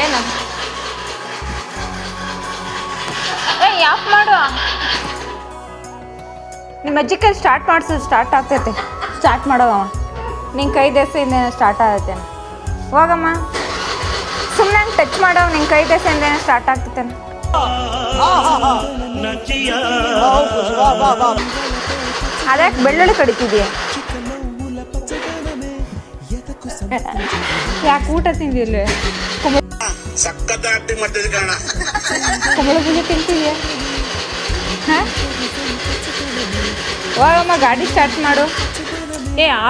ಏನು ಯಾಕೆ ಮಾಡು ನಿಮ್ಮ ಅಜ್ಜಿ ಕೈ ಸ್ಟಾರ್ಟ್ ಮಾಡಿಸು ಸ್ಟಾರ್ಟ್ ಆಗ್ತೈತೆ ಸ್ಟಾರ್ಟ್ ಮಾಡೋವಮ್ಮ ನಿನ್ನ ಕೈ ದೆಸೆಯಿಂದ ಸ್ಟಾರ್ಟ್ ಆಗತ್ತೇನೆ ಹೋಗಮ್ಮ ಸುಮ್ಮನೆ ಹಂಗೆ ಟಚ್ ಮಾಡೋ ನಿನ್ನ ಕೈ ದೆಸೆಯಿಂದ ಸ್ಟಾರ್ಟ್ ಆಗ್ತೈತೇನೆ ಅದ್ಯಾಕೆ ಬೆಳ್ಳುಳ್ಳಿ ಕಡಿತಿದೀಯ ಯಾಕೆ ಊಟ ತಿಂದಿಲ್ಲ ಕುಂಬಳ ಬೀಜ ತಿಂತಿದ್ಯಾ ಹಾಂ ಹೋಗಮ್ಮ ಗಾಡಿ ಸ್ಟಾರ್ಟ್ ಮಾಡು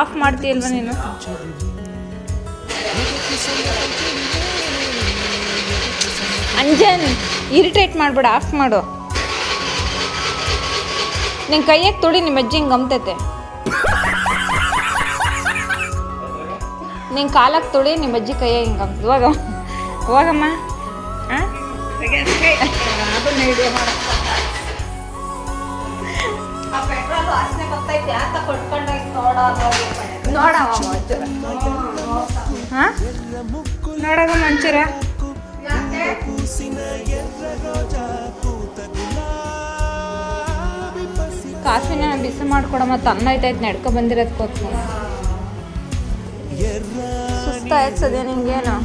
ಆಫ್ ಮಾಡ್ತೀಯಲ್ವ ನೀನು ಅಂಜನ್ ಇರಿಟೇಟ್ ಮಾಡ್ಬೇಡ ಆಫ್ ಮಾಡು ನಿನ್ನ ಕೈಯಾಗ ತೊಳಿ ನಿಮ್ಮ ಅಜ್ಜಿ ಹಿಂಗೆ ಗಮ್ತೈತೆ ನಿನ್ನ ಕಾಲಕ್ಕೆ ತೊಳಿ ನಿಮ್ಮ ಅಜ್ಜಿ ಕೈಯಾಗ ಹಿಂಗೆ ಗಮ್ತ ಹೋಗಮ್ಮ ಹಾಂ ನೋಡವ ಮಂಚೂರ ಕಾಫಿನ ಬಿಸಿ ಮಾಡ್ಕೊಡಮ್ಮ ತನ್ನ ಐತೈತೆ ನಡ್ಕೊ ಬಂದಿರೋದಕ್ಕೋಸ್ಕರ ಸುಸ್ತಾಯ್ತು ಸದ್ಯ ನಿಮ್ಗೇನು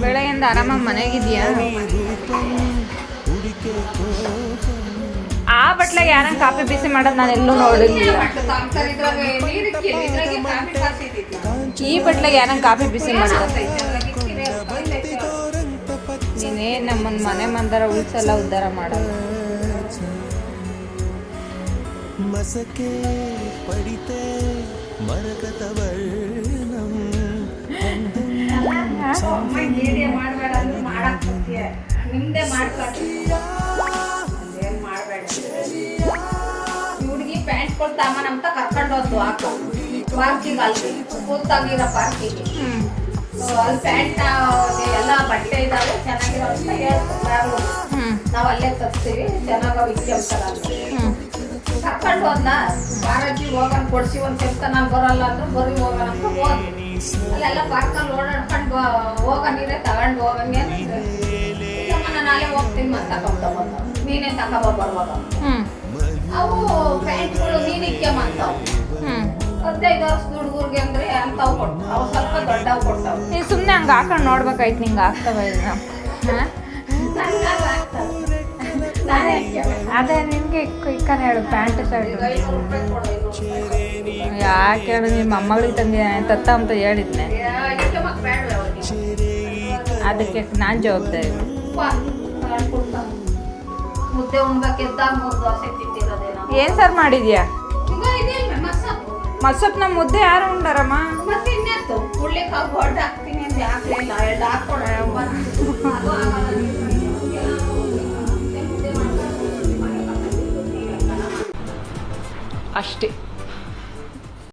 ಬೆಳಗ್ಗೆಯಿಂದ ಆರಾಮಾಗಿ ಮನೆಗಿದ್ಯಾ ಆ ಬಟ್ಲಾಗ ಯಾರಂಗೆ ಕಾಫಿ ಬಿಸಿ ಮಾಡೋದು ನಾನು ಎಲ್ಲೂ ನೋಡಿರ್ಲಿಲ್ಲ ಈ ಬಟ್ಲಾಗ ಯಾರಂಗೆ ಕಾಫಿ ಬಿಸಿ ಮಾಡೋದು ನೀನೇ ನಮ್ಮನ್ನ ಮನೆ ಮಂದರ ಉಳಿಸಲ್ಲ ಉದ್ಧಾರ ಮಾಡೋದು ಮಸಕೆ ಪಡಿತೆ ಹುಡುಗಿ ಪ್ಯಾಂಟ್ ಕೊಡ್ತಾಮನ್ ಅಂತ ಕರ್ಕೊಂಡು ಹೋದ್ವು ಹಾಕು ಪಾರ್ಕಿಗೆ ಅಲ್ಲಿ ಕೂತಾಗಿರೋ ಪಾರ್ಕಿಗೆ ಅಲ್ಲಿ ಪ್ಯಾಂಟ್ ಎಲ್ಲ ಬಟ್ಟೆ ಇದಾವೆ ಚೆನ್ನಾಗಿರೋ ಅಂತ ಹೇಳ್ತಾರೆ ನಾವು ಅಲ್ಲೇ ತರ್ತೀವಿ ಚೆನ್ನಾಗ ವಿದ್ಯಂತರ ಕರ್ಕೊಂಡು ಹೋದ್ನ ಪಾರಜ್ಜಿ ಹೋಗೋಣ ಕೊಡ್ಸಿ ಒಂದು ಕೆಲ್ಸ ನಾನು ಬರಲ್ಲ ಅಂದ್ರೆ ಬರೀ ಹೋಗೋಣ ಅಂತ ಹೋದ್ ಅಲ್ಲೆಲ್ಲ ಪಾರ್ಕಲ್ಲಿ ಓಡಾಡ್ಕೊಂಡು ಹೋಗ ನೀರೇ ತಗೊಂಡು ಹೋಗಂಗೆ ನಾನು ನಾಳೆ ಹೋಗ್ತೀನಿ ಮತ್ತೆ ತಗೊಂಡು ನೀನೇ ತಗೊಂಬ ಬರುವಾಗ ಅವು ಪ್ಯಾಂಟ್ಗಳು ನೀನಿಕ್ಕೆಮಂತಾವು 15 ವರ್ಷದ ಹುಡುಗರಿಗೆ ಅಂದ್ರೆ ಅಂತಾವು ಕೊಡ್ತಾವ ಅವು ಸ್ವಲ್ಪ ದೊಡ್ಡವು ಕೊಡ್ತಾವ ನೀನು ಸುಮ್ಮನೆ ಹಂಗೆ ಹಾಕೊಂಡು ನೋಡ್ಬೇಕಾಯ್ತು ನಿಂಗೆ ಆಗ್ತವ ಈಗ ಅದೇ ನಿನಗೆ ಇಕ್ಕನ ಹೇಳು ಪ್ಯಾಂಟ್ ಶರ್ಟ್ ಯಾಕೆ ಹೇಳು ನಿಮ್ಮ ಮೊಮ್ಮಗಳಿಗೆ ತಂದಿದ್ದಾನೆ ತತ್ತ ಅಂತ ಹೇಳಿದ್ನೆ ಅದಕ್ಕೆ ನಾನು ಜವಾಬ್ದಾರಿ ಮುದ್ದೆ ಉಣ್ಬೇಕಿದ್ದ 3 ದೋಸೆ ತಿಂತಿರೋದೇನೋ ಏನು ಸರ್ ಮಾಡಿದ್ಯಾ ಮಸಪ್ನ ಮುದ್ದೆ ಯಾರು ಉಂಡಾರಮ್ಮ ಮತ್ತೆ ಇನ್ನೇತು ಉಳ್ಳಿಕಾಳು ಹೊಡ್ದು ಹಾಕ್ತೀನಿ ಅಂತ ಹಾಕ್ಲಿಲ್ಲ ಎರಡು ಹಾಕ್ಕೊಡ ಅಷ್ಟೇ